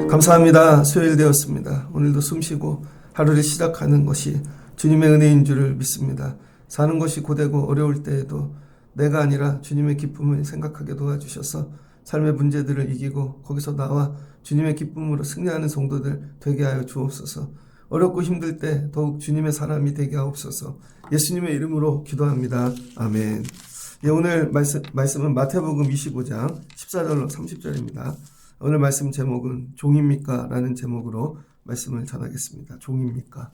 감사합니다. 수요일 되었습니다. 오늘도 숨쉬고 하루를 시작하는 것이 주님의 은혜인 줄을 믿습니다. 사는 것이 고되고 어려울 때에도 내가 아니라 주님의 기쁨을 생각하게 도와주셔서 삶의 문제들을 이기고 거기서 나와 주님의 기쁨으로 승리하는 성도들 되게 하여 주옵소서. 어렵고 힘들 때 더욱 주님의 사람이 되게 하옵소서. 예수님의 이름으로 기도합니다. 아멘. 예, 오늘 말씀은 마태복음 25장 14절로 30절입니다. 오늘 말씀 제목은 종입니까? 라는 제목으로 말씀을 전하겠습니다. 종입니까?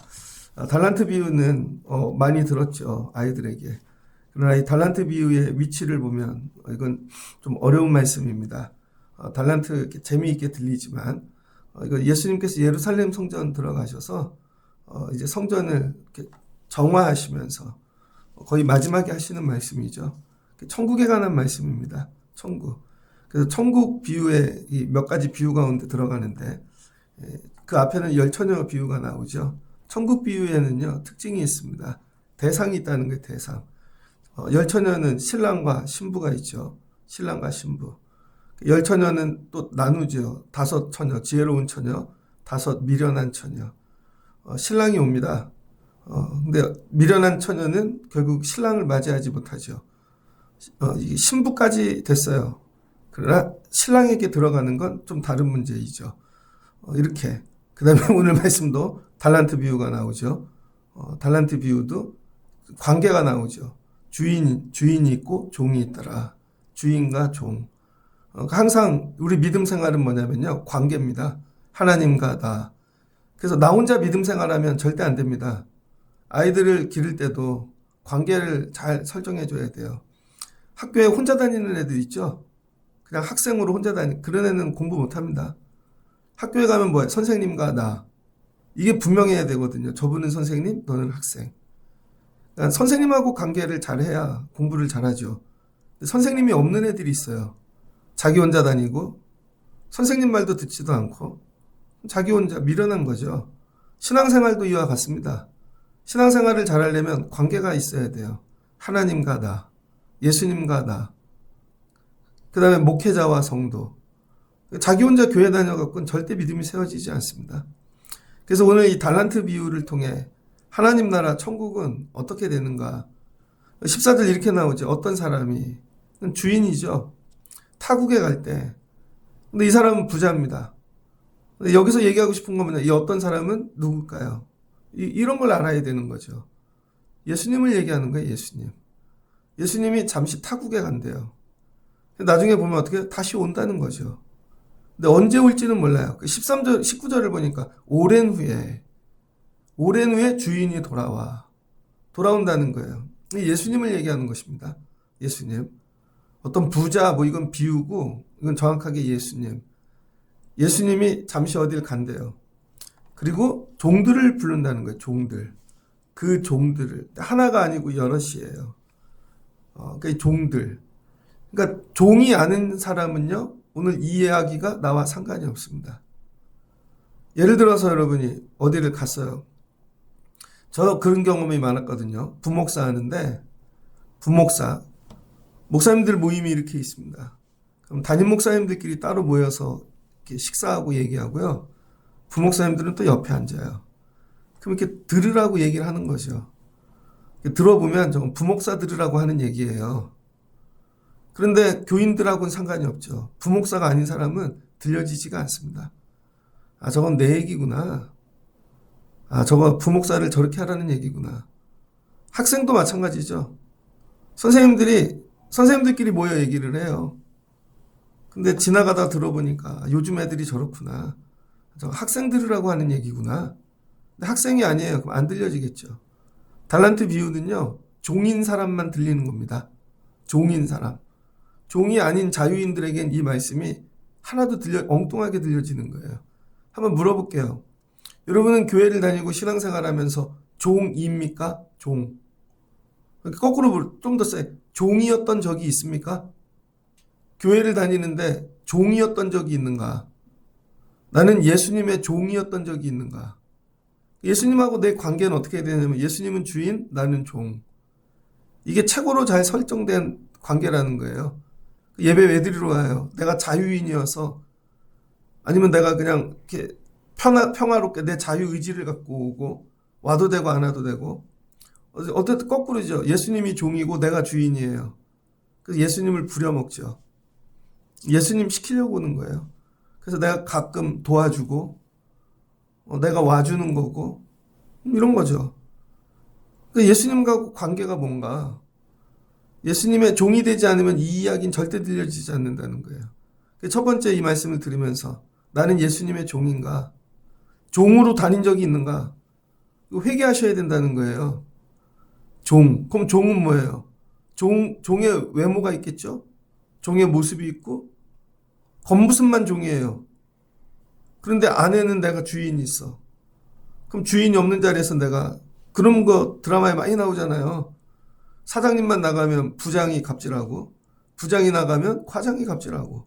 달란트 비유는 많이 들었죠. 아이들에게. 그러나 이 달란트 비유의 위치를 보면 이건 좀 어려운 말씀입니다. 달란트 재미있게 들리지만 이거 예수님께서 예루살렘 성전 들어가셔서 이제 성전을 이렇게 정화하시면서 거의 마지막에 하시는 말씀이죠. 천국에 관한 말씀입니다. 천국. 그래서 천국 비유에 이 몇 가지 비유 가운데 들어가는데 그 앞에는 열처녀 비유가 나오죠. 천국 비유에는요 특징이 있습니다. 대상이 있다는 게 대상. 열처녀는 신랑과 신부가 있죠. 신랑과 신부. 열처녀는 또 나누죠. 5처녀, 지혜로운 처녀, 5 미련한 처녀. 신랑이 옵니다. 근데 미련한 처녀는 결국 신랑을 맞이하지 못하죠. 신부까지 됐어요. 그러나 신랑에게 들어가는 건 좀 다른 문제이죠. 이렇게. 그 다음에 오늘 말씀도 달란트 비유가 나오죠. 달란트 비유도 관계가 나오죠. 주인이 있고 종이 있더라. 주인과 종. 항상 우리 믿음 생활은 뭐냐면요. 관계입니다. 하나님과 나. 그래서 나 혼자 믿음 생활하면 절대 안 됩니다. 아이들을 기를 때도 관계를 잘 설정해 줘야 돼요. 학교에 혼자 다니는 애들 있죠. 그냥 학생으로 혼자 그런 애는 공부 못합니다. 학교에 가면 뭐예요? 선생님과 나. 이게 분명해야 되거든요. 저분은 선생님, 너는 학생. 그러니까 선생님하고 관계를 잘해야 공부를 잘하죠. 선생님이 없는 애들이 있어요. 자기 혼자 다니고 선생님 말도 듣지도 않고 자기 혼자 미련한 거죠. 신앙생활도 이와 같습니다. 신앙생활을 잘하려면 관계가 있어야 돼요. 하나님과 나, 예수님과 나. 그 다음에 목회자와 성도. 자기 혼자 교회 다녀갖고는 절대 믿음이 세워지지 않습니다. 그래서 오늘 이 달란트 비유를 통해 하나님 나라 천국은 어떻게 되는가. 14절 이렇게 나오죠. 어떤 사람이 주인이죠. 타국에 갈 때. 근데 이 사람은 부자입니다. 근데 여기서 얘기하고 싶은 거면 이 어떤 사람은 누굴까요? 이런 걸 알아야 되는 거죠. 예수님을 얘기하는 거예요. 예수님. 예수님이 잠시 타국에 간대요. 나중에 보면 어떻게 다시 온다는 거죠. 근데 언제 올지는 몰라요. 13절, 19절을 보니까 오랜 후에 주인이 돌아온다는 거예요. 예수님을 얘기하는 것입니다. 예수님. 어떤 부자, 이건 비유고, 이건 정확하게 예수님. 예수님이 잠시 어딜 간대요. 그리고 종들을 부른다는 거예요. 종들. 그 종들을. 하나가 아니고 여럿이에요. 그러니까 종들. 그러니까 종이 아는 사람은요, 오늘 이 이야기가 나와 상관이 없습니다. 예를 들어서 여러분이 어디를 갔어요. 저 그런 경험이 많았거든요. 부목사 하는데, 목사님들 모임이 이렇게 있습니다. 그럼 담임 목사님들끼리 따로 모여서 이렇게 식사하고 얘기하고요. 부목사님들은 또 옆에 앉아요. 그럼 이렇게 들으라고 얘기를 하는 거죠. 들어보면 저건 부목사 들으라고 하는 얘기예요. 그런데 교인들하고는 상관이 없죠. 부목사가 아닌 사람은 들려지지가 않습니다. 저건 내 얘기구나. 저거 부목사를 저렇게 하라는 얘기구나. 학생도 마찬가지죠. 선생님들끼리 모여 얘기를 해요. 근데 지나가다 들어보니까 요즘 애들이 저렇구나. 저 학생 들으라고 하는 얘기구나. 근데 학생이 아니에요. 그럼 안 들려지겠죠. 달란트 비유는요. 종인 사람만 들리는 겁니다. 종인 사람. 종이 아닌 자유인들에겐 이 말씀이 하나도 엉뚱하게 들려지는 거예요. 한번 물어볼게요. 여러분은 교회를 다니고 신앙생활하면서 종입니까? 종. 거꾸로 좀 더 세. 종이었던 적이 있습니까? 교회를 다니는데 종이었던 적이 있는가? 나는 예수님의 종이었던 적이 있는가? 예수님하고 내 관계는 어떻게 해야 되냐면 예수님은 주인, 나는 종. 이게 최고로 잘 설정된 관계라는 거예요. 예배 왜 드리러 와요? 내가 자유인이어서 아니면 내가 그냥 이렇게 평화롭게 내 자유의지를 갖고 오고 와도 되고 안 와도 되고 어쨌든 거꾸로죠. 예수님이 종이고 내가 주인이에요. 그래서 예수님을 부려먹죠. 예수님 시키려고 오는 거예요. 그래서 내가 가끔 도와주고 내가 와주는 거고 이런 거죠. 예수님과 관계가 뭔가 예수님의 종이 되지 않으면 이 이야기는 절대 들려지지 않는다는 거예요. 첫 번째 이 말씀을 들으면서 나는 예수님의 종인가? 종으로 다닌 적이 있는가? 회개하셔야 된다는 거예요. 종. 그럼 종은 뭐예요? 종의 외모가 있겠죠? 종의 모습이 있고 겉모습만 종이에요. 그런데 안에는 내가 주인이 있어. 그럼 주인이 없는 자리에서 내가 그런 거 드라마에 많이 나오잖아요. 사장님만 나가면 부장이 갑질하고 부장이 나가면 과장이 갑질하고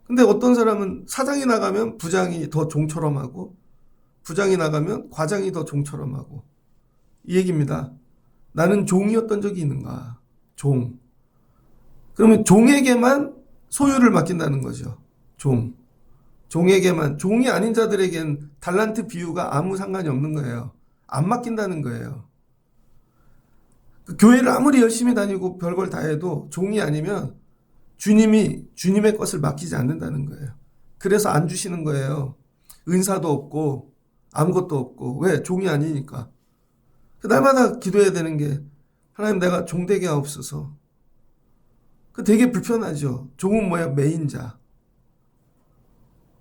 근데 어떤 사람은 사장이 나가면 부장이 더 종처럼 하고 부장이 나가면 과장이 더 종처럼 하고 이 얘기입니다. 나는 종이었던 적이 있는가? 종. 그러면 종에게만 소유를 맡긴다는 거죠. 종. 종에게만. 종이 아닌 자들에겐 달란트 비유가 아무 상관이 없는 거예요. 안 맡긴다는 거예요. 교회를 아무리 열심히 다니고 별걸 다 해도 종이 아니면 주님이 주님의 것을 맡기지 않는다는 거예요. 그래서 안 주시는 거예요. 은사도 없고 아무것도 없고. 왜? 종이 아니니까. 날마다 기도해야 되는 게 하나님 내가 종되게 하옵소서. 그 되게 불편하죠. 종은 뭐야? 메인자.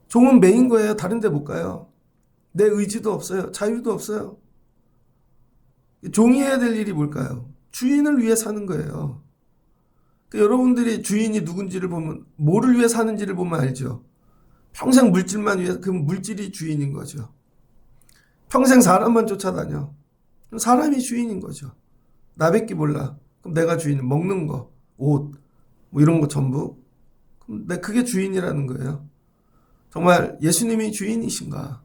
종은 메인 거예요. 다른 데 못 가요. 내 의지도 없어요. 자유도 없어요. 종이 해야 될 일이 뭘까요? 주인을 위해 사는 거예요. 여러분들이 주인이 누군지를 보면 뭐를 위해 사는지를 보면 알죠. 평생 물질만 위해 그 물질이 주인인 거죠. 평생 사람만 쫓아다녀. 그럼 사람이 주인인 거죠. 나밖에 몰라. 그럼 내가 주인. 먹는 거, 옷, 뭐 이런 거 전부. 그럼 그게 주인이라는 거예요. 정말 예수님이 주인이신가?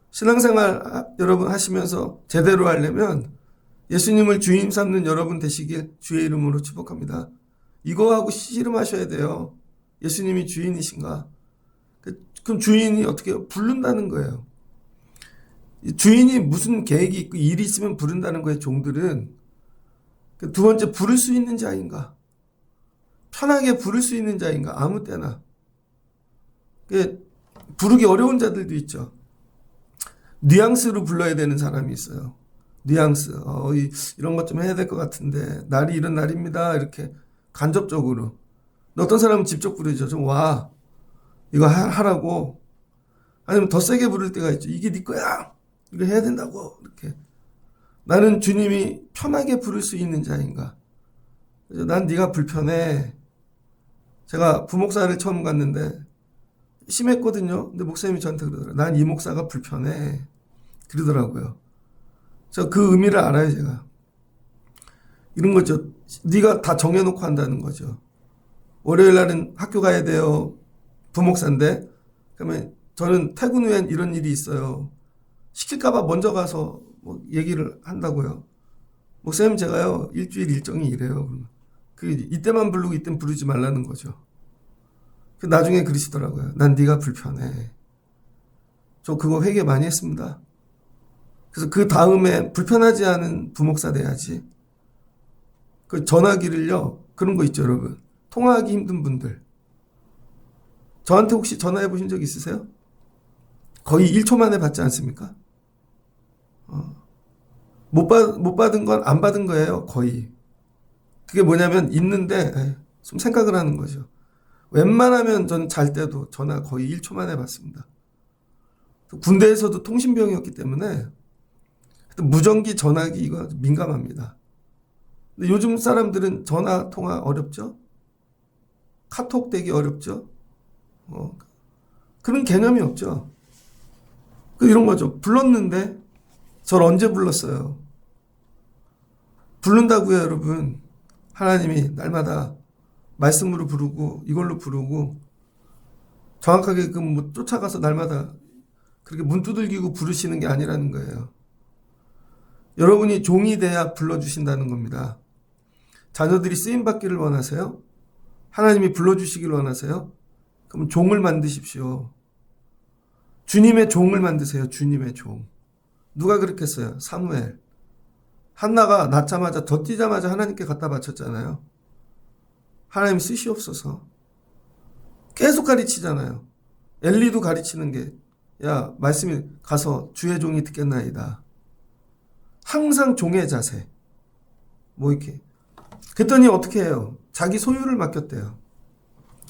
신앙생활 여러분 하시면서 제대로 하려면 예수님을 주인 삼는 여러분 되시길 주의 이름으로 축복합니다. 이거하고 씨름하셔야 돼요. 예수님이 주인이신가? 그럼 주인이 어떻게 해요? 부른다는 거예요. 주인이 무슨 계획이 있고 일이 있으면 부른다는 거예요. 종들은. 두 번째, 부를 수 있는 자인가? 편하게 부를 수 있는 자인가? 아무 때나. 부르기 어려운 자들도 있죠. 뉘앙스로 불러야 되는 사람이 있어요. 뉘앙스. 이런 것 좀 해야 될 것 같은데 날이 이런 날입니다. 이렇게 간접적으로. 어떤 사람은 직접 부르죠. 좀 와. 이거 하라고. 아니면 더 세게 부를 때가 있죠. 이게 네 거야. 이거 해야 된다고. 이렇게. 나는 주님이 편하게 부를 수 있는 자인가. 난 네가 불편해. 제가 부목사를 처음 갔는데 심했거든요. 근데 목사님이 저한테 그러더라고요. 난 이 목사가 불편해. 그러더라고요. 저 그 의미를 알아요, 제가. 이런 거죠. 네가 다 정해놓고 한다는 거죠. 월요일 날은 학교 가야 돼요. 부목사인데. 그러면 저는 퇴근 후엔 이런 일이 있어요. 시킬까봐 먼저 가서 뭐 얘기를 한다고요. 목사님 제가요 일주일 일정이 이래요. 이때만 부르고 이때는 부르지 말라는 거죠. 나중에 그러시더라고요. 난 네가 불편해. 저 그거 회개 많이 했습니다. 그래서 그 다음에 불편하지 않은 부목사 돼야지. 그 전화기를요. 그런 거 있죠, 여러분. 통화하기 힘든 분들. 저한테 혹시 전화해 보신 적 있으세요? 거의 1초 만에 받지 않습니까? 못 받은 건 안 받은 거예요, 거의. 그게 뭐냐면 있는데 좀 생각을 하는 거죠. 웬만하면 저는 잘 때도 전화 거의 1초 만에 받습니다. 군대에서도 통신병이었기 때문에 무전기, 전화기 이거 민감합니다. 근데 요즘 사람들은 전화 통화 어렵죠? 카톡 되기 어렵죠? 그런 개념이 없죠. 이런 거죠. 불렀는데 저를 언제 불렀어요? 부른다고요, 여러분. 하나님이 날마다 말씀으로 부르고 이걸로 부르고 정확하게 뭐 쫓아가서 날마다 그렇게 문 두들기고 부르시는 게 아니라는 거예요. 여러분이 종이 돼야 불러주신다는 겁니다. 자녀들이 쓰임받기를 원하세요? 하나님이 불러주시길 원하세요? 그럼 종을 만드십시오. 주님의 종을 만드세요. 주님의 종. 누가 그렇게 했어요? 사무엘. 한나가 낳자마자 덧뛰자마자 하나님께 갖다 바쳤잖아요. 하나님 쓰시옵소서. 계속 가르치잖아요. 엘리도 가르치는 게 야 말씀이 가서 주의 종이 듣겠나이다. 항상 종의 자세. 뭐 이렇게. 그랬더니 어떻게 해요? 자기 소유를 맡겼대요.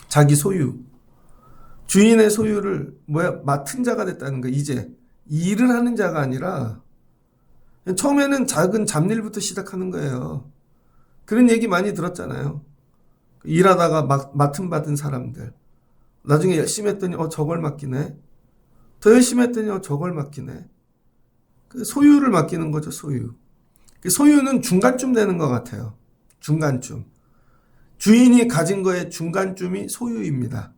자기 소유. 주인의 소유를 맡은 자가 됐다는 거. 이제 일을 하는 자가 아니라 처음에는 작은 잡일부터 시작하는 거예요. 그런 얘기 많이 들었잖아요. 일하다가 맡음 받은 사람들. 나중에 열심히 했더니 저걸 맡기네. 더 열심히 했더니 저걸 맡기네. 소유를 맡기는 거죠. 소유. 소유는 중간쯤 되는 것 같아요. 중간쯤. 주인이 가진 거의 중간쯤이 소유입니다.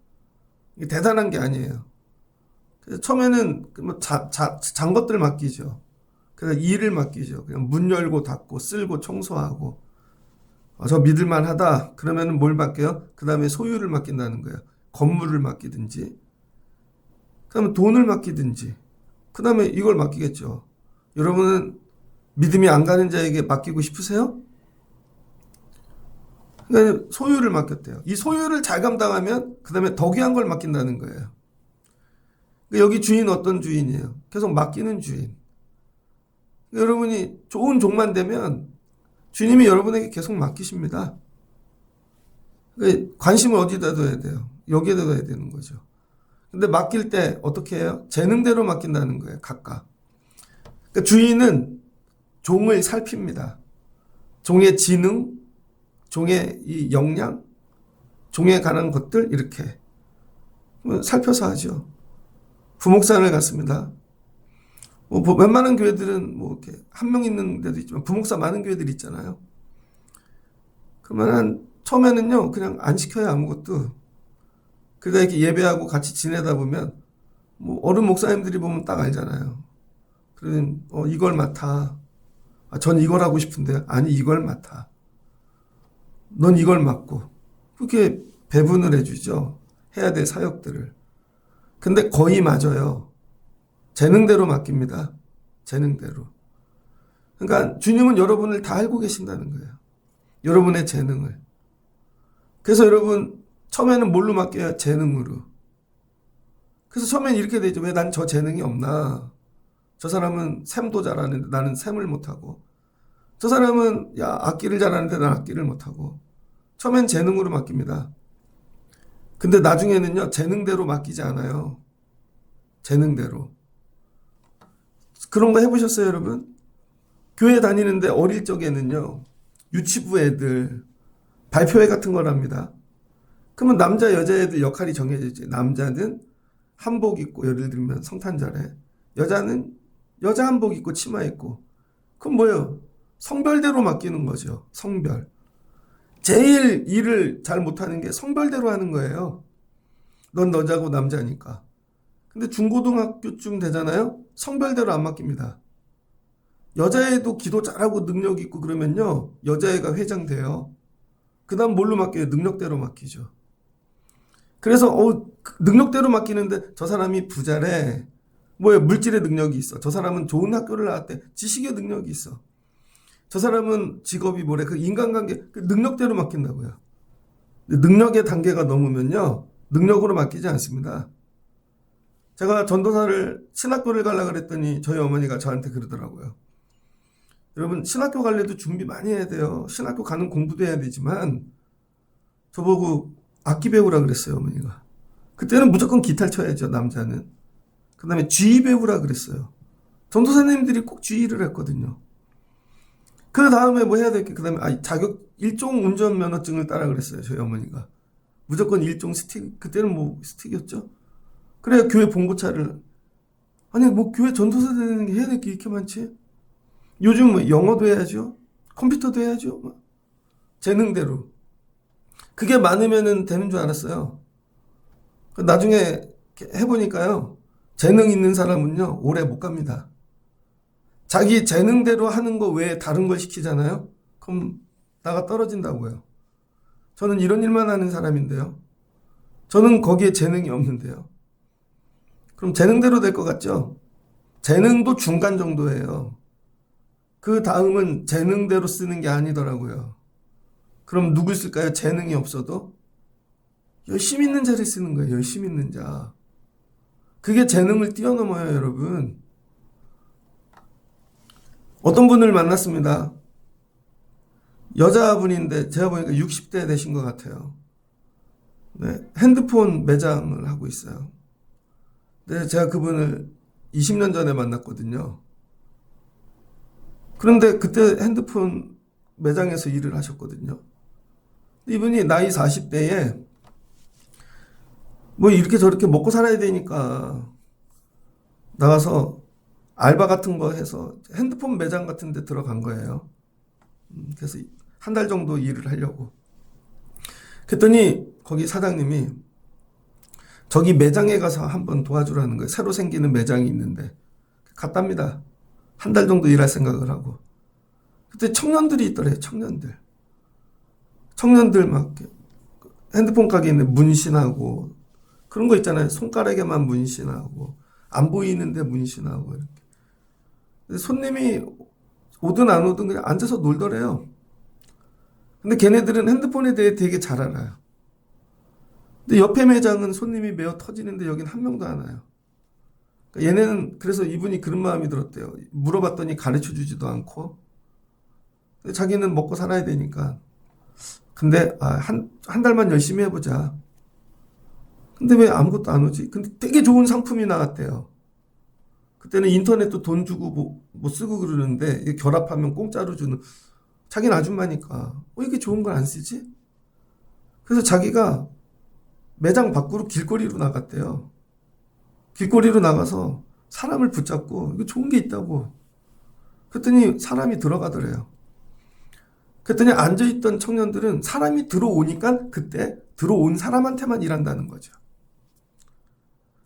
이게 대단한 게 아니에요. 그래서 처음에는 잔 것들 맡기죠. 그래서 일을 맡기죠. 그냥 문 열고 닫고 쓸고 청소하고. 저 믿을만하다. 그러면 뭘 맡겨요? 그 다음에 소유를 맡긴다는 거예요. 건물을 맡기든지, 그 다음에 돈을 맡기든지, 그 다음에 이걸 맡기겠죠. 여러분은 믿음이 안 가는 자에게 맡기고 싶으세요? 그러니까 소유를 맡겼대요. 이 소유를 잘 감당하면 그 다음에 더 귀한 걸 맡긴다는 거예요. 여기 주인 어떤 주인이에요? 계속 맡기는 주인. 여러분이 좋은 종만 되면 주님이 여러분에게 계속 맡기십니다. 관심을 어디다 둬야 돼요? 여기에다 둬야 되는 거죠. 근데 맡길 때 어떻게 해요? 재능대로 맡긴다는 거예요. 각각. 그러니까 주인은 종을 살핍니다. 종의 지능, 종의 이 역량, 종에 관한 것들 이렇게 살펴서 하죠. 부목사를 갔습니다. 웬만한 교회들은 이렇게 한 명 있는 데도 있지만 부목사 많은 교회들이 있잖아요. 그러면 처음에는요 그냥 안 시켜요 아무것도. 그러다 이렇게 예배하고 같이 지내다 보면 어른 목사님들이 보면 딱 알잖아요. 그러면 이걸 맡아. 전 이걸 하고 싶은데 아니 이걸 맡아. 넌 이걸 맡고 그렇게 배분을 해주죠. 해야 될 사역들을. 근데 거의 맞아요. 재능대로 맡깁니다. 재능대로. 그러니까 주님은 여러분을 다 알고 계신다는 거예요. 여러분의 재능을. 그래서 여러분 처음에는 뭘로 맡겨요? 재능으로. 그래서 처음에는 이렇게 되죠. 왜 난 저 재능이 없나? 저 사람은 셈도 잘하는데 나는 셈을 못하고, 저 사람은 악기를 잘하는데 나는 악기를 못하고. 처음엔 재능으로 맡깁니다. 근데 나중에는요 재능대로 맡기지 않아요. 재능대로. 그런 거 해보셨어요 여러분? 교회 다니는데 어릴 적에는요 유치부 애들 발표회 같은 걸 합니다. 그러면 남자 여자 애들 역할이 정해져 있지. 남자는 한복 입고 예를 들면 성탄절에, 여자는 여자 한복 입고 치마 입고. 그럼 뭐예요? 성별대로 맡기는 거죠. 성별. 제일 일을 잘 못하는 게 성별대로 하는 거예요. 넌 여자고 남자니까. 근데 중고등학교쯤 되잖아요. 성별대로 안 맡깁니다. 여자애도 기도 잘하고 능력 있고 그러면요 여자애가 회장 돼요. 그 다음 뭘로 맡겨요? 능력대로 맡기죠. 그래서 능력대로 맡기는데 저 사람이 부자래. 뭐예요? 물질의 능력이 있어. 저 사람은 좋은 학교를 나왔대. 지식의 능력이 있어. 저 사람은 직업이 뭐래. 그 인간관계 그 능력대로 맡긴다고요. 능력의 단계가 넘으면요 능력으로 맡기지 않습니다. 제가 전도사를 신학교를 가려고 그랬더니 저희 어머니가 저한테 그러더라고요. 여러분 신학교 갈래도 준비 많이 해야 돼요. 신학교 가는 공부도 해야 되지만 저보고 악기 배우라 그랬어요 어머니가. 그때는 무조건 기타를 쳐야죠 남자는. 그 다음에 쥐 배우라 그랬어요. 전도사님들이 꼭 쥐를 했거든요. 그 다음에 뭐 해야 될게 그 다음에 자격 일종 운전면허증을 따라 그랬어요 저희 어머니가. 무조건 일종 스틱. 그때는 스틱이었죠. 그래야 교회 봉고차를. 아니 교회 전도사 되는 게 해야 될 게 이렇게 많지. 요즘 영어도 해야죠. 컴퓨터도 해야죠. 재능대로. 그게 많으면 되는 줄 알았어요. 나중에 해보니까요. 재능 있는 사람은요, 오래 못 갑니다. 자기 재능대로 하는 거 외에 다른 걸 시키잖아요? 그럼 나가 떨어진다고요. 저는 이런 일만 하는 사람인데요. 저는 거기에 재능이 없는데요. 그럼 재능대로 될 것 같죠? 재능도 중간 정도예요. 그 다음은 재능대로 쓰는 게 아니더라고요. 그럼 누굴 쓸까요? 재능이 없어도? 열심히 있는 자를 쓰는 거예요. 열심히 있는 자. 그게 재능을 뛰어넘어요, 여러분. 어떤 분을 만났습니다. 여자분인데 제가 보니까 60대 되신 것 같아요. 네, 핸드폰 매장을 하고 있어요. 네, 제가 그분을 20년 전에 만났거든요. 그런데 그때 핸드폰 매장에서 일을 하셨거든요. 이분이 나이 40대에 뭐 이렇게 저렇게 먹고 살아야 되니까 나가서 알바 같은 거 해서 핸드폰 매장 같은 데 들어간 거예요. 그래서 한 달 정도 일을 하려고. 그랬더니 거기 사장님이 저기 매장에 가서 한번 도와주라는 거예요. 새로 생기는 매장이 있는데. 갔답니다. 한 달 정도 일할 생각을 하고. 그때 청년들이 있더래요. 청년들. 청년들 막 핸드폰 가게에 있는 문신하고 그런 거 있잖아요. 손가락에만 문신하고 안 보이는데 문신하고 이렇게. 손님이 오든 안 오든 그냥 앉아서 놀더래요. 근데 걔네들은 핸드폰에 대해 되게 잘 알아요. 근데 옆에 매장은 손님이 메어 터지는데 여긴 한 명도 안 와요. 그러니까 얘네는 그래서 이분이 그런 마음이 들었대요. 물어봤더니 가르쳐 주지도 않고. 근데 자기는 먹고 살아야 되니까. 근데 한 달만 열심히 해보자. 근데 왜 아무것도 안 오지? 근데 되게 좋은 상품이 나왔대요. 그때는 인터넷도 돈 주고 뭐 쓰고 그러는데 이게 결합하면 공짜로 주는. 자기는 아줌마니까 이게 좋은 걸 안 쓰지? 그래서 자기가 매장 밖으로 길거리로 나갔대요. 길거리로 나가서 사람을 붙잡고 이거 좋은 게 있다고. 그랬더니 사람이 들어가더래요. 그랬더니 앉아있던 청년들은 사람이 들어오니까 그때 들어온 사람한테만 일한다는 거죠.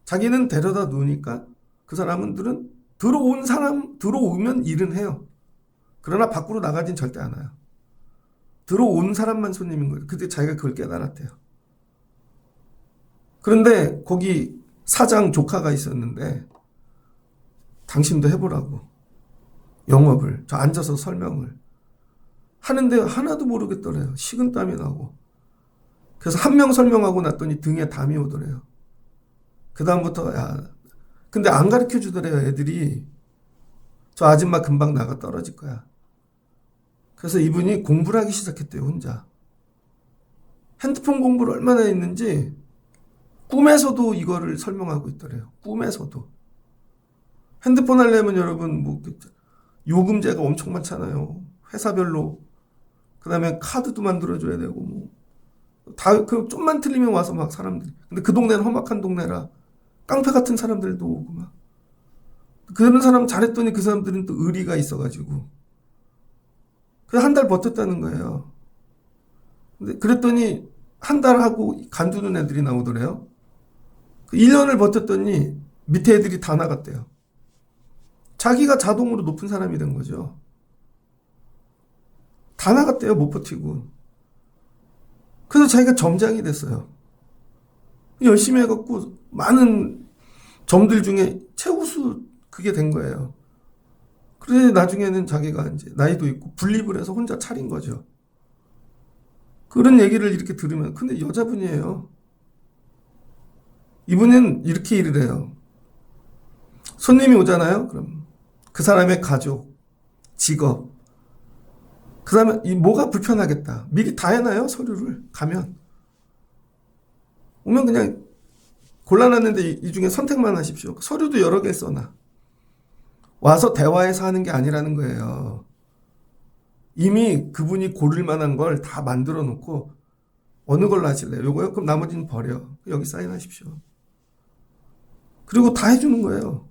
자기는 데려다 놓으니까 그 사람들은 들어오면 일은 해요. 그러나 밖으로 나가진 절대 안 와요. 들어온 사람만 손님인 거예요. 그때 자기가 그걸 깨달았대요. 그런데 거기 사장 조카가 있었는데 당신도 해보라고. 영업을. 저 앉아서 설명을. 하는데 하나도 모르겠더래요. 식은땀이 나고. 그래서 한 명 설명하고 났더니 등에 담이 오더래요. 그 다음부터 근데 안 가르쳐 주더래요. 애들이. 저 아줌마 금방 나가 떨어질 거야. 그래서 이분이 공부를 하기 시작했대요. 혼자. 핸드폰 공부를 얼마나 했는지 꿈에서도 이거를 설명하고 있더래요. 꿈에서도. 핸드폰 하려면 여러분 요금제가 엄청 많잖아요. 회사별로. 그 다음에 카드도 만들어줘야 되고 그 좀만 틀리면 와서 막 사람들이. 근데 그 동네는 험악한 동네라 깡패 같은 사람들도 오고 막. 그런 사람 잘했더니 그 사람들은 또 의리가 있어가지고. 그래서 한 달 버텼다는 거예요. 근데 그랬더니 한 달 하고 간두는 애들이 나오더래요. 1년을 버텼더니 밑에 애들이 다 나갔대요. 자기가 자동으로 높은 사람이 된 거죠. 다 나갔대요. 못 버티고. 그래서 자기가 점장이 됐어요. 열심히 해갖고 많은 점들 중에 최우수 그게 된 거예요. 그래서 나중에는 자기가 이제 나이도 있고 분립을 해서 혼자 차린 거죠. 그런 얘기를 이렇게 들으면 근데 여자분이에요. 이분은 이렇게 일을 해요. 손님이 오잖아요. 그럼 그 사람의 가족, 직업, 그 다음에 뭐가 불편하겠다. 미리 다 해놔요. 서류를 가면. 오면 그냥 골라놨는데 이 중에 선택만 하십시오. 서류도 여러 개 써놔. 와서 대화해서 하는 게 아니라는 거예요. 이미 그분이 고를 만한 걸 다 만들어 놓고 어느 걸로 하실래요? 요거요? 그럼 나머지는 버려. 여기 사인하십시오. 그리고 다 해주는 거예요.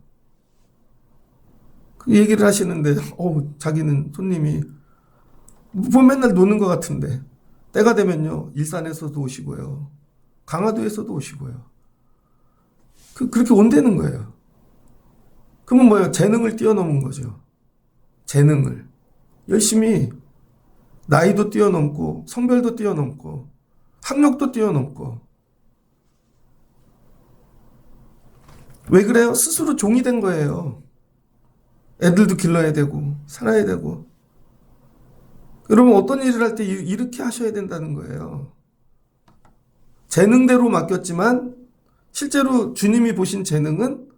그 얘기를 하시는데 자기는 손님이 뭐 맨날 노는 것 같은데 때가 되면요. 일산에서도 오시고요. 강화도에서도 오시고요. 그렇게 온다는 거예요. 그러면 뭐예요? 재능을 뛰어넘은 거죠. 재능을. 열심히 나이도 뛰어넘고 성별도 뛰어넘고 학력도 뛰어넘고. 왜 그래요? 스스로 종이 된 거예요. 애들도 길러야 되고 살아야 되고. 여러분 어떤 일을 할 때 이렇게 하셔야 된다는 거예요. 재능대로 맡겼지만 실제로 주님이 보신 재능은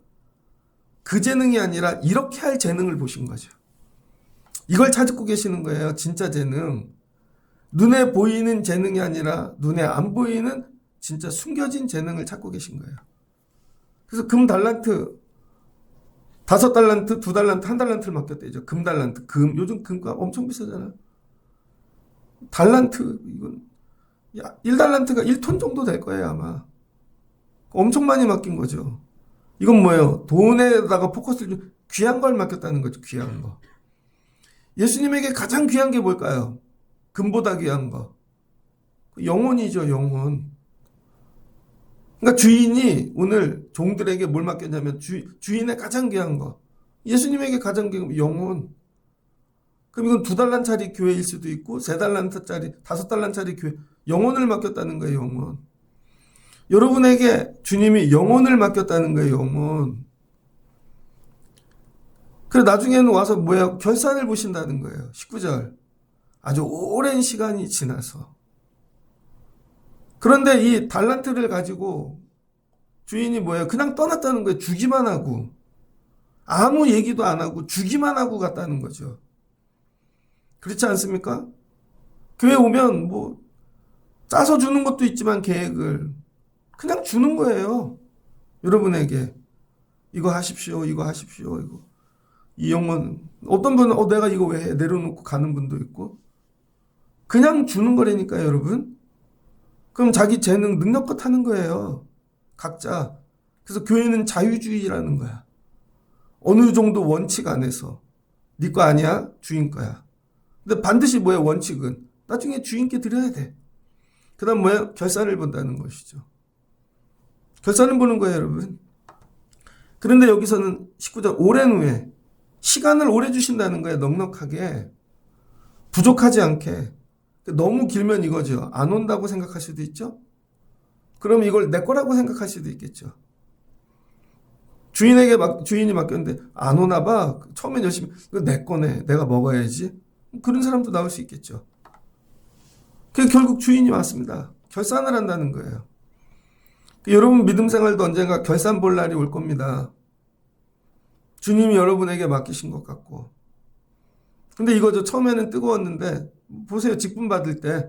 그 재능이 아니라 이렇게 할 재능을 보신 거죠. 이걸 찾고 계시는 거예요. 진짜 재능. 눈에 보이는 재능이 아니라 눈에 안 보이는 진짜 숨겨진 재능을 찾고 계신 거예요. 그래서 금 달란트 5달란트, 2달란트, 1달란트를 맡겼대죠. 금 달란트. 요즘 금값 엄청 비싸잖아요. 달란트 이건 1달란트가 1톤 정도 될 거예요, 아마. 엄청 많이 맡긴 거죠. 이건 뭐예요? 돈에다가 포커스를 좀 귀한 걸 맡겼다는 거죠. 귀한 거. 예수님에게 가장 귀한 게 뭘까요? 금보다 귀한 거. 영혼이죠, 영혼. 그러니까 주인이 오늘 종들에게 뭘 맡겼냐면 주인의 가장 귀한 거. 예수님에게 가장 귀한 거, 영혼. 그럼 이건 2달란트짜리 교회일 수도 있고 3달란트짜리, 5달란트짜리 교회. 영혼을 맡겼다는 거예요, 영혼. 여러분에게 주님이 영혼을 맡겼다는 거예요, 영혼. 그래 나중에는 와서 뭐야? 결산을 보신다는 거예요. 19절. 아주 오랜 시간이 지나서. 그런데 이 달란트를 가지고 주인이 뭐예요? 그냥 떠났다는 거예요. 주기만 하고. 아무 얘기도 안 하고 주기만 하고 갔다는 거죠. 그렇지 않습니까? 교회 오면 뭐 짜서 주는 것도 있지만 계획을 그냥 주는 거예요. 여러분에게 이거 하십시오. 이거 하십시오. 이거. 이 영혼 어떤 분은 내가 이거 왜 해? 내려놓고 가는 분도 있고 그냥 주는 거라니까요, 여러분. 그럼 자기 재능 능력껏 하는 거예요. 각자. 그래서 교회는 자유주의라는 거야. 어느 정도 원칙 안에서 네 거 아니야? 주인 거야. 근데 반드시 뭐야? 원칙은 나중에 주인께 드려야 돼. 그 다음 뭐야? 결산을 본다는 것이죠. 결산을 보는 거예요, 여러분. 그런데 여기서는 19절 오랜 후에 시간을 오래 주신다는 거예요. 넉넉하게. 부족하지 않게. 너무 길면 이거죠. 안 온다고 생각할 수도 있죠. 그럼 이걸 내 거라고 생각할 수도 있겠죠. 주인이 맡겼는데 안 오나 봐. 처음엔 열심히 이거 내 거네. 내가 먹어야지. 그런 사람도 나올 수 있겠죠. 결국 주인이 왔습니다. 결산을 한다는 거예요. 여러분 믿음 생활도 언젠가 결산 볼 날이 올 겁니다. 주님이 여러분에게 맡기신 것 같고. 근데 이거죠. 처음에는 뜨거웠는데 보세요. 직분 받을 때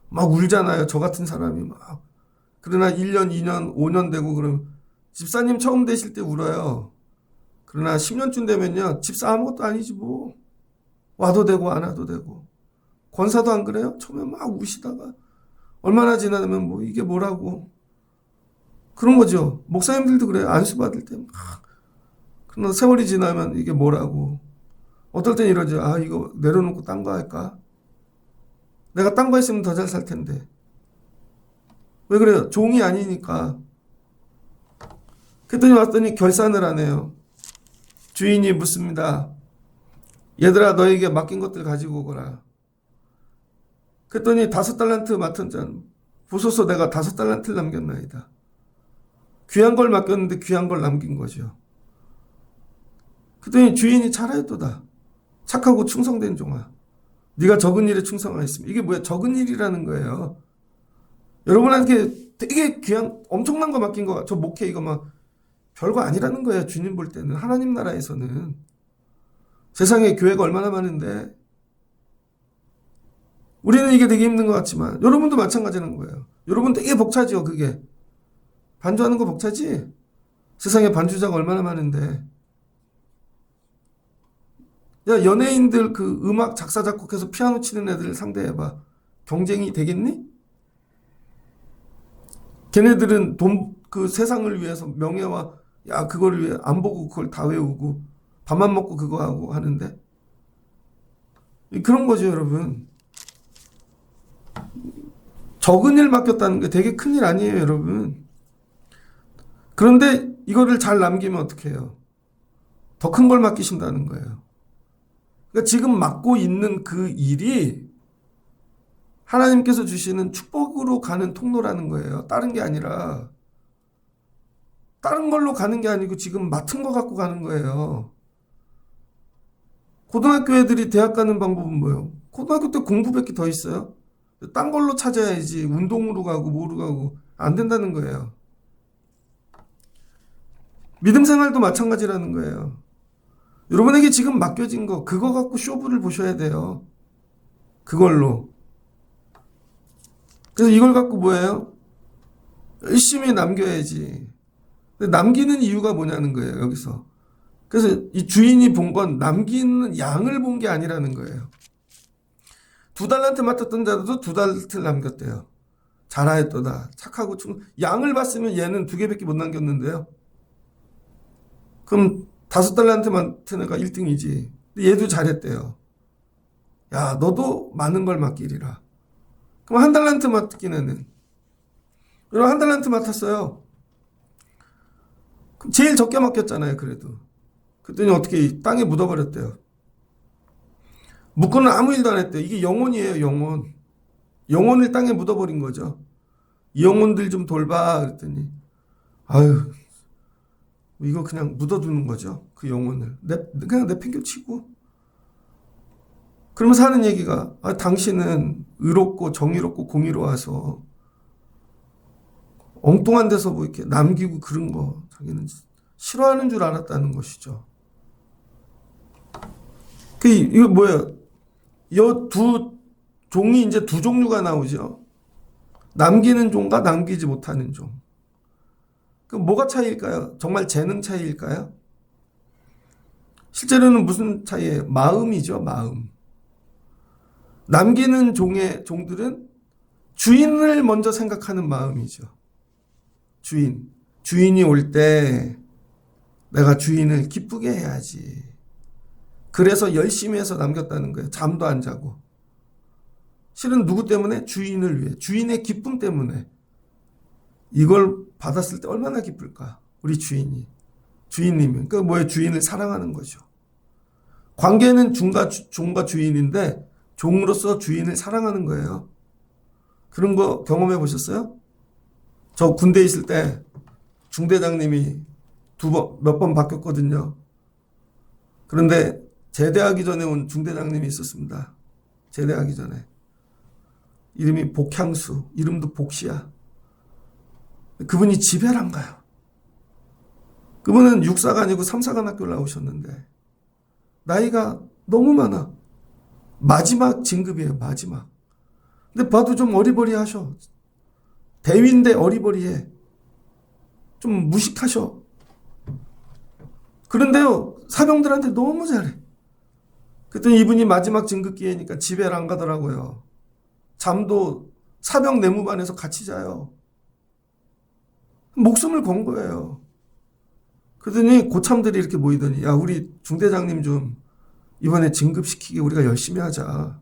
막 울잖아요. 저 같은 사람이 막. 그러나 1년, 2년, 5년 되고 그러면 집사님 처음 되실 때 울어요. 그러나 10년쯤 되면요. 집사 아무것도 아니지 뭐. 와도 되고 안 와도 되고. 권사도 안 그래요? 처음에 막 우시다가 얼마나 지나면 뭐 이게 뭐라고. 그런 거죠. 목사님들도 그래요. 안수 받을 때 막. 그러나 세월이 지나면 이게 뭐라고. 어떨 땐 이러죠. 아 이거 내려놓고 딴 거 할까? 내가 딴 거 했으면 더 잘 살 텐데. 왜 그래요? 종이 아니니까. 그랬더니 왔더니 결산을 하네요. 주인이 묻습니다. 얘들아 너에게 맡긴 것들 가지고 오거라. 그랬더니 5달란트 맡은 자는 보소서 내가 5달란트를 남겼나이다. 귀한 걸 맡겼는데 귀한 걸 남긴 거죠. 그랬더니 주인이 잘하였도다. 착하고 충성된 종아. 네가 적은 일에 충성하였으면. 이게 뭐야? 적은 일이라는 거예요. 여러분한테 되게 귀한 엄청난 거 맡긴 거. 저 목회 이거 막 별거 아니라는 거예요. 주님 볼 때는. 하나님 나라에서는. 세상에 교회가 얼마나 많은데 우리는 이게 되게 힘든 것 같지만 여러분도 마찬가지라는 거예요. 여러분 되게 벅차죠. 그게. 반주하는 거 벅차지? 세상에 반주자가 얼마나 많은데. 야 연예인들 그 음악 작사 작곡해서 피아노 치는 애들 상대해봐. 경쟁이 되겠니? 걔네들은 그 세상을 위해서 명예와 야 그걸 위해 안 보고 그걸 다 외우고 밥만 먹고 그거 하고 하는데 그런 거죠, 여러분. 적은 일 맡겼다는 게 되게 큰 일 아니에요, 여러분. 그런데 이거를 잘 남기면 어떻게 해요? 더 큰 걸 맡기신다는 거예요. 그러니까 지금 맡고 있는 그 일이 하나님께서 주시는 축복으로 가는 통로라는 거예요. 다른 게 아니라. 다른 걸로 가는 게 아니고 지금 맡은 거 갖고 가는 거예요. 고등학교 애들이 대학 가는 방법은 뭐예요? 고등학교 때 공부밖에 더 있어요? 딴 걸로 찾아야지. 운동으로 가고 뭐로 가고 안 된다는 거예요. 믿음 생활도 마찬가지라는 거예요. 여러분에게 지금 맡겨진 거 그거 갖고 쇼부를 보셔야 돼요. 그걸로. 그래서 이걸 갖고 뭐예요? 열심히 남겨야지. 남기는 이유가 뭐냐는 거예요, 여기서. 그래서 이 주인이 본 건 남기는 양을 본 게 아니라는 거예요. 2달란트 맡았던 자도 2달란트를 남겼대요. 잘하였도다. 착하고 양을 봤으면 얘는 2개밖에 못 남겼는데요. 그럼 5달란트 맡은 애가 1등이지. 얘도 잘했대요. 야, 너도 많은 걸 맡기리라. 그럼 1달란트 맡긴 애는. 여러분 1달란트 맡았어요. 그럼 제일 적게 맡겼잖아요, 그래도. 그랬더니 어떻게 땅에 묻어버렸대요. 묻고는 아무 일도 안 했대요. 이게 영혼이에요, 영혼. 영혼을 땅에 묻어버린 거죠. 이 영혼들 좀 돌봐. 그랬더니, 아유, 이거 그냥 묻어두는 거죠. 그 영혼을. 그냥 내팽개치고. 그러면서 하는 얘기가, 당신은 의롭고 정의롭고 공의로워서 엉뚱한 데서 뭐 이렇게 남기고 그런 거 자기는 싫어하는 줄 알았다는 것이죠. 이거 뭐예요? 이 두 종이 이제 두 종류가 나오죠. 남기는 종과 남기지 못하는 종. 그럼 뭐가 차이일까요? 정말 재능 차이일까요? 실제로는 무슨 차이예요? 마음이죠, 마음. 남기는 종들은 주인을 먼저 생각하는 마음이죠. 주인이 올 때 내가 주인을 기쁘게 해야지. 그래서 열심히 해서 남겼다는 거예요. 잠도 안 자고. 실은 누구 때문에? 주인을 위해. 주인의 기쁨 때문에. 이걸 받았을 때 얼마나 기쁠까? 우리 주인이. 주인님이. 그러니까 뭐예요? 주인을 사랑하는 거죠. 관계는 종과 주인인데 종으로서 주인을 사랑하는 거예요. 그런 거 경험해 보셨어요? 저 군대에 있을 때 중대장님이 몇 번 바뀌었거든요. 그런데 제대하기 전에 온 중대장님이 있었습니다. 제대하기 전에. 이름이 복향수, 이름도 복시야. 그분이 집에를 안 가요. 그분은 육사가 아니고 삼사관 학교를 나오셨는데 나이가 너무 많아. 마지막 진급이에요, 마지막. 근데 봐도 좀 어리버리하셔. 대위인데 어리버리해. 좀 무식하셔. 그런데요, 사병들한테 너무 잘해. 그랬더니 이분이 마지막 진급 기회니까 집에를 안 가더라고요. 잠도 사병 내무반에서 같이 자요. 목숨을 건 거예요. 그러더니 고참들이 이렇게 모이더니, 야, 우리 중대장님 좀 이번에 진급시키게 우리가 열심히 하자.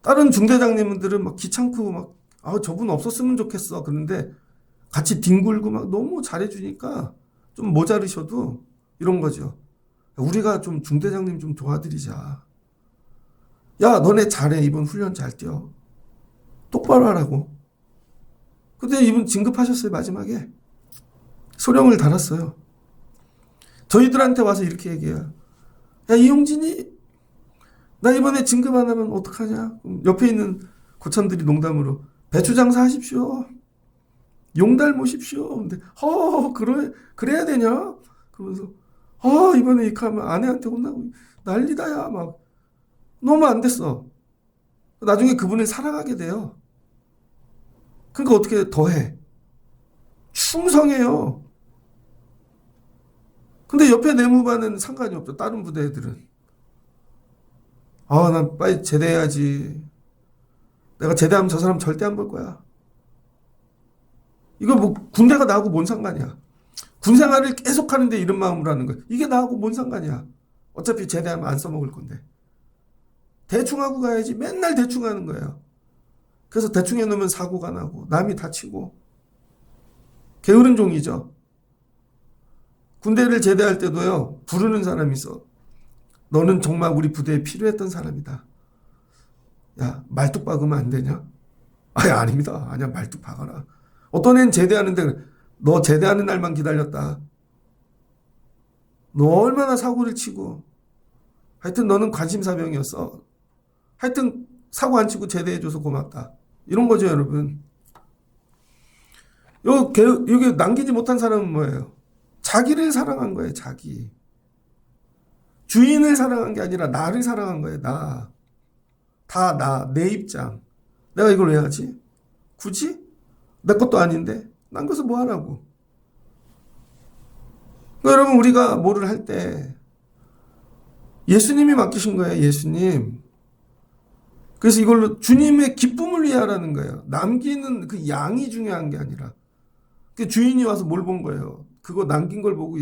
다른 중대장님들은 막 귀찮고 막, 저분 없었으면 좋겠어. 그런데 같이 뒹굴고 막 너무 잘해주니까 좀 모자르셔도 이런 거죠. 우리가 좀 중대장님 좀 도와드리자. 야, 너네 잘해. 이번 훈련 잘 뛰어. 똑바로 하라고. 근데 이분 진급하셨어요, 마지막에. 소령을 달았어요. 저희들한테 와서 이렇게 얘기해요. 야, 이용진이, 나 이번에 진급 안 하면 어떡하냐? 옆에 있는 고참들이 농담으로, 배추 장사 하십시오. 용 닮으십시오. 근데, 그래야 되냐? 그러면서, 이번에 이렇게 하면 아내한테 혼나고 난리다야. 막, 너무 안 됐어. 나중에 그분을 사랑하게 돼요. 그러니까 어떻게 더 해? 충성해요. 근데 옆에 내무반은 상관이 없죠. 다른 부대 애들은. 난 빨리 제대해야지. 내가 제대하면 저 사람 절대 안 볼 거야. 이거 뭐 군대가 나하고 뭔 상관이야. 군 생활을 계속 하는데 이런 마음으로 하는 거야. 이게 나하고 뭔 상관이야. 어차피 제대하면 안 써먹을 건데. 대충 하고 가야지. 맨날 대충 하는 거예요. 그래서 대충 해놓으면 사고가 나고 남이 다치고. 게으른 종이죠. 군대를 제대할 때도요, 부르는 사람이 있어. 너는 정말 우리 부대에 필요했던 사람이다. 야, 말뚝 박으면 안 되냐? 아니, 아닙니다. 아니야, 말뚝 박아라. 어떤 애는 제대하는데, 너 제대하는 날만 기다렸다. 너 얼마나 사고를 치고. 하여튼 너는 관심사병이었어. 하여튼 사고 안 치고 제대해줘서 고맙다. 이런 거죠, 여러분. 여기 남기지 못한 사람은 뭐예요? 자기를 사랑한 거예요, 자기. 주인을 사랑한 게 아니라 나를 사랑한 거예요, 나. 다 나, 내 입장. 내가 이걸 왜 하지? 굳이? 내 것도 아닌데? 남겨서 뭐 하라고? 그러니까 여러분, 우리가 뭐를 할 때, 예수님이 맡기신 거예요, 예수님. 그래서 이걸로 주님의 기쁨을 위해 하라는 거예요. 남기는 그 양이 중요한 게 아니라. 그 주인이 와서 뭘 본 거예요? 그거 남긴 걸 보고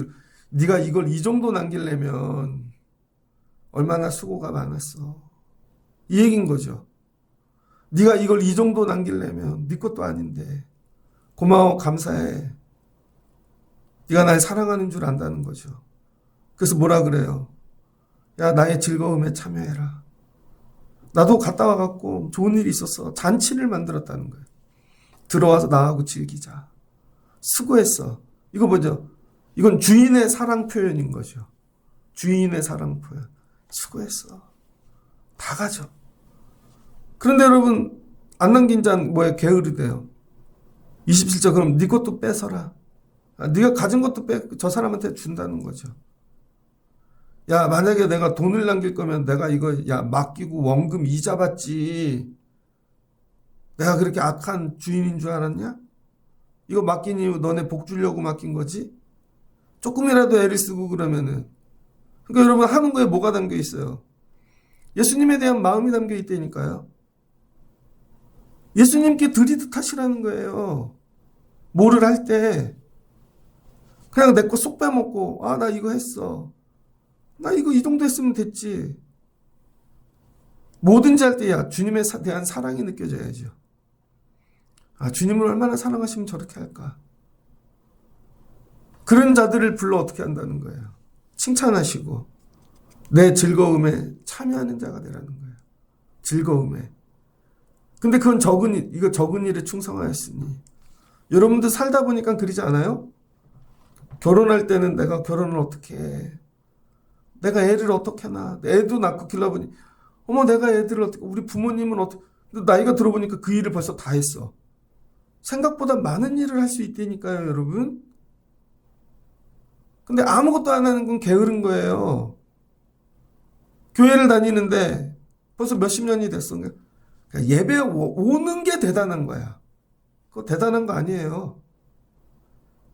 네가 이걸 이 정도 남기려면 얼마나 수고가 많았어. 이 얘기인 거죠. 네가 이걸 이 정도 남기려면 네 것도 아닌데 고마워, 감사해. 네가 날 사랑하는 줄 안다는 거죠. 그래서 뭐라 그래요? 야, 나의 즐거움에 참여해라. 나도 갔다 와갖고 좋은 일이 있었어. 잔치를 만들었다는 거예요. 들어와서 나하고 즐기자. 수고했어. 이거 뭐죠? 이건 주인의 사랑 표현인 거죠. 주인의 사랑 표현. 수고했어. 다 가져. 그런데 여러분, 안 남긴 자는 뭐에 게으르대요. 27절, 그럼 네 것도 뺏어라. 네가 가진 것도 저 사람한테 준다는 거죠. 야, 만약에 내가 돈을 남길 거면 내가 이거 맡기고 원금 이자 받지. 내가 그렇게 악한 주인인 줄 알았냐? 이거 맡긴 이유 너네 복 주려고 맡긴 거지? 조금이라도 애를 쓰고 그러면은. 그러니까 여러분, 하는 거에 뭐가 담겨 있어요? 예수님에 대한 마음이 담겨 있다니까요. 예수님께 드리듯 하시라는 거예요. 뭐를 할 때. 그냥 내 거 쏙 빼먹고, 나 이거 했어. 나 이거 이 정도 했으면 됐지. 뭐든지 할 때, 주님에 대한 사랑이 느껴져야죠. 주님을 얼마나 사랑하시면 저렇게 할까? 그런 자들을 불러 어떻게 한다는 거예요? 칭찬하시고 내 즐거움에 참여하는 자가 되라는 거예요. 즐거움에. 근데 그건 적은 일에 충성하였으니. 여러분들 살다 보니까 그러지 않아요? 결혼할 때는 내가 결혼을 어떻게 해? 내가 애를 어떻게 낳아? 애도 낳고 길러보니 어머, 내가 애들을 어떻게, 우리 부모님은 어떻게, 나이가 들어보니까 그 일을 벌써 다 했어. 생각보다 많은 일을 할 수 있다니까요, 여러분. 근데 아무것도 안 하는 건 게으른 거예요. 교회를 다니는데 벌써 몇십 년이 됐어. 그러니까 예배 오는 게 대단한 거야. 그거 대단한 거 아니에요.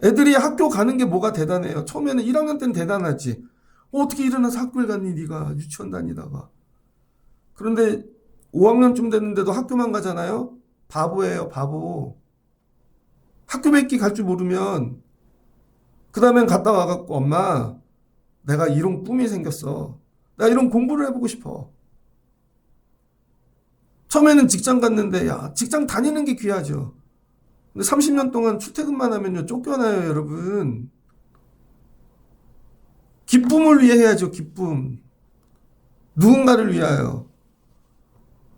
애들이 학교 가는 게 뭐가 대단해요. 처음에는 1학년 때는 대단하지. 어떻게 일어나서 학교를 갔니, 네가 유치원 다니다가. 그런데 5학년쯤 됐는데도 학교만 가잖아요. 바보예요, 바보. 학교 몇 개 갈 줄 모르면 그 다음엔 갔다 와갖고 엄마, 내가 이런 꿈이 생겼어. 나 이런 공부를 해보고 싶어. 처음에는 직장 갔는데 직장 다니는 게 귀하죠. 근데 30년 동안 출퇴근만 하면요 쫓겨나요, 여러분. 기쁨을 위해 해야죠, 기쁨. 누군가를 위하여.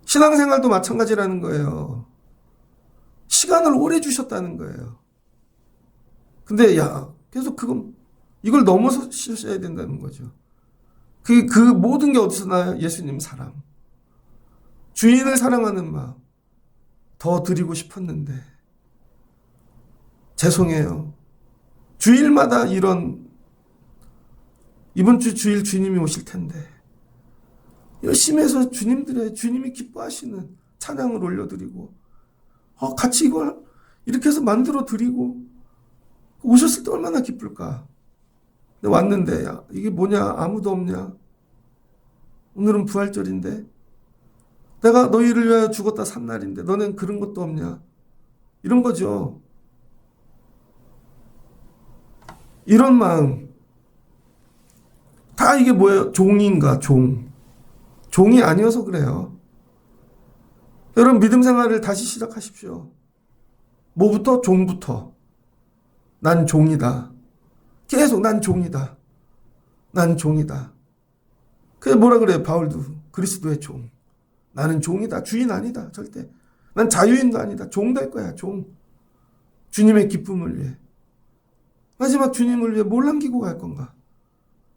신앙생활도 마찬가지라는 거예요. 시간을 오래 주셨다는 거예요. 근데 계속 이걸 넘어서셔야 된다는 거죠. 그 모든 게 어디서 나요? 예수님 사랑. 주인을 사랑하는 마음. 더 드리고 싶었는데. 죄송해요. 주일마다 이번 주 주일 주님이 오실 텐데. 열심히 해서 주님이 기뻐하시는 찬양을 올려드리고, 같이 이걸 이렇게 해서 만들어 드리고, 오셨을 때 얼마나 기쁠까? 근데 왔는데, 이게 뭐냐? 아무도 없냐? 오늘은 부활절인데? 내가 너희를 위하여 죽었다 산 날인데, 너는 그런 것도 없냐? 이런 거죠. 이런 마음. 다 이게 뭐예요? 종인가, 종. 종이 아니어서 그래요. 여러분, 믿음 생활을 다시 시작하십시오. 뭐부터? 종부터. 난 종이다. 계속 난 종이다. 난 종이다. 그래서 뭐라 그래요? 바울도 그리스도의 종. 나는 종이다. 주인 아니다. 절대. 난 자유인도 아니다. 종 될 거야. 종. 주님의 기쁨을 위해. 마지막 주님을 위해 뭘 남기고 갈 건가?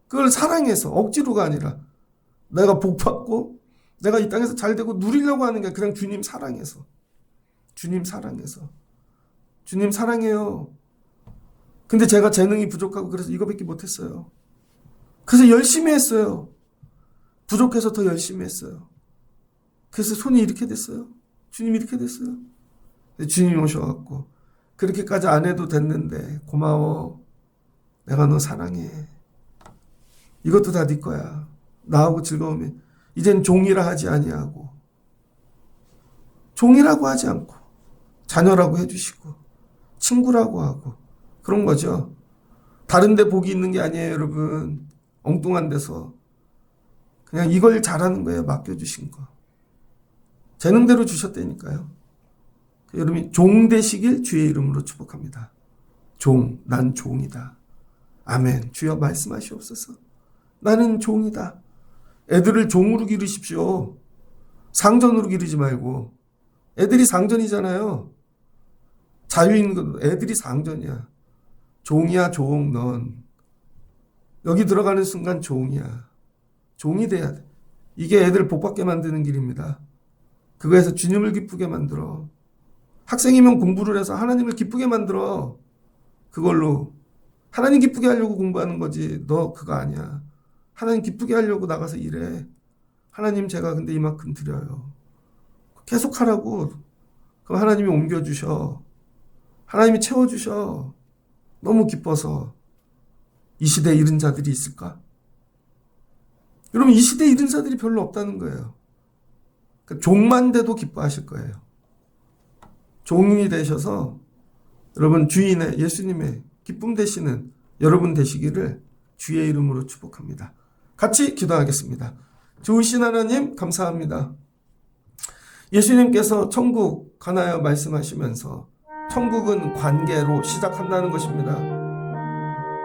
그걸 사랑해서 억지로가 아니라 내가 복받고 내가 이 땅에서 잘 되고 누리려고 하는 게 그냥 주님 사랑해서. 주님 사랑해서. 주님 사랑해요. 근데 제가 재능이 부족하고 그래서 이거밖에 못했어요. 그래서 열심히 했어요. 부족해서 더 열심히 했어요. 그래서 손이 이렇게 됐어요. 주님이 이렇게 됐어요. 주님이 오셔갖고 그렇게까지 안 해도 됐는데 고마워. 내가 너 사랑해. 이것도 다 네 거야. 나하고 즐거우면 이젠 종이라 하지 아니하고 종이라고 하지 않고 자녀라고 해주시고 친구라고 하고 그런 거죠. 다른 데 복이 있는 게 아니에요, 여러분. 엉뚱한 데서 그냥 이걸 잘하는 거예요. 맡겨주신 거. 재능대로 주셨다니까요. 여러분이 종 되시길 주의 이름으로 축복합니다. 종, 난 종이다. 아멘. 주여 말씀하시옵소서. 나는 종이다. 애들을 종으로 기르십시오. 상전으로 기르지 말고. 애들이 상전이잖아요. 자유인 건 애들이 상전이야. 종이야, 종, 넌. 여기 들어가는 순간 종이야. 종이 돼야 돼. 이게 애들 복받게 만드는 길입니다. 그거에서 주님을 기쁘게 만들어. 학생이면 공부를 해서 하나님을 기쁘게 만들어. 그걸로. 하나님 기쁘게 하려고 공부하는 거지. 너 그거 아니야. 하나님 기쁘게 하려고 나가서 일해. 하나님 제가 근데 이만큼 드려요. 계속 하라고. 그럼 하나님이 옮겨주셔. 하나님이 채워주셔. 너무 기뻐서. 이 시대에 이른 자들이 있을까? 여러분 이 시대에 이른 자들이 별로 없다는 거예요. 종만 돼도 기뻐하실 거예요. 종이 되셔서 여러분 주인의 예수님의 기쁨 되시는 여러분 되시기를 주의 이름으로 축복합니다. 같이 기도하겠습니다. 좋으신 하나님 감사합니다. 예수님께서 천국 가나요 말씀하시면서 천국은 관계로 시작한다는 것입니다.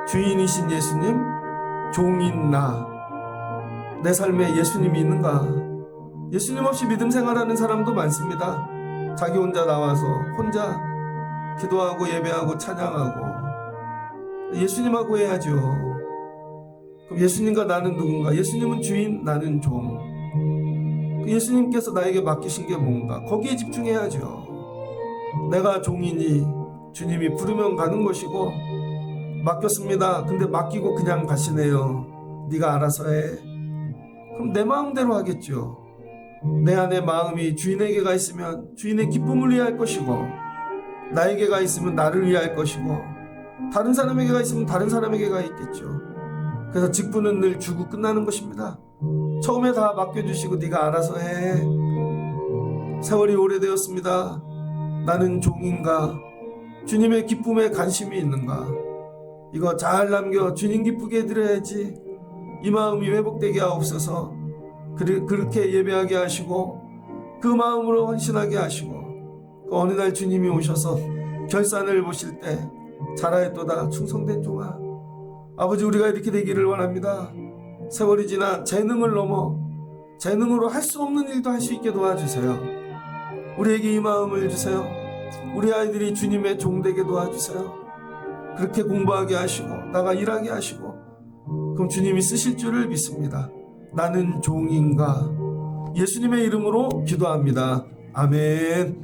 주인이신 예수님, 종인 나, 내 삶에 예수님이 있는가? 예수님 없이 믿음 생활하는 사람도 많습니다. 자기 혼자 나와서 혼자 기도하고 예배하고 찬양하고 예수님하고 해야죠. 그럼 예수님과 나는 누군가? 예수님은 주인, 나는 종. 예수님께서 나에게 맡기신 게 뭔가? 거기에 집중해야죠. 내가 종이니 주님이 부르면 가는 것이고 맡겼습니다. 근데 맡기고 그냥 가시네요. 네가 알아서 해. 그럼 내 마음대로 하겠죠. 내 안에 마음이 주인에게가 있으면 주인의 기쁨을 위해 할 것이고 나에게가 있으면 나를 위해 할 것이고 다른 사람에게가 있으면 다른 사람에게가 있겠죠. 그래서 직분은 늘 주고 끝나는 것입니다. 처음에 다 맡겨주시고 네가 알아서 해. 세월이 오래되었습니다. 나는 종인가? 주님의 기쁨에 관심이 있는가? 이거 잘 남겨 주님 기쁘게 드려야지. 이 마음이 회복되게 하옵소서. 그렇게 예배하게 하시고 그 마음으로 헌신하게 하시고 어느 날 주님이 오셔서 결산을 보실 때 잘하였도다 충성된 종아. 아버지 우리가 이렇게 되기를 원합니다. 세월이 지나 재능을 넘어 재능으로 할 수 없는 일도 할 수 있게 도와주세요. 우리에게 이 마음을 주세요. 우리 아이들이 주님의 종되게 도와주세요. 그렇게 공부하게 하시고 나가 일하게 하시고 그럼 주님이 쓰실 줄을 믿습니다. 나는 종인가? 예수님의 이름으로 기도합니다. 아멘.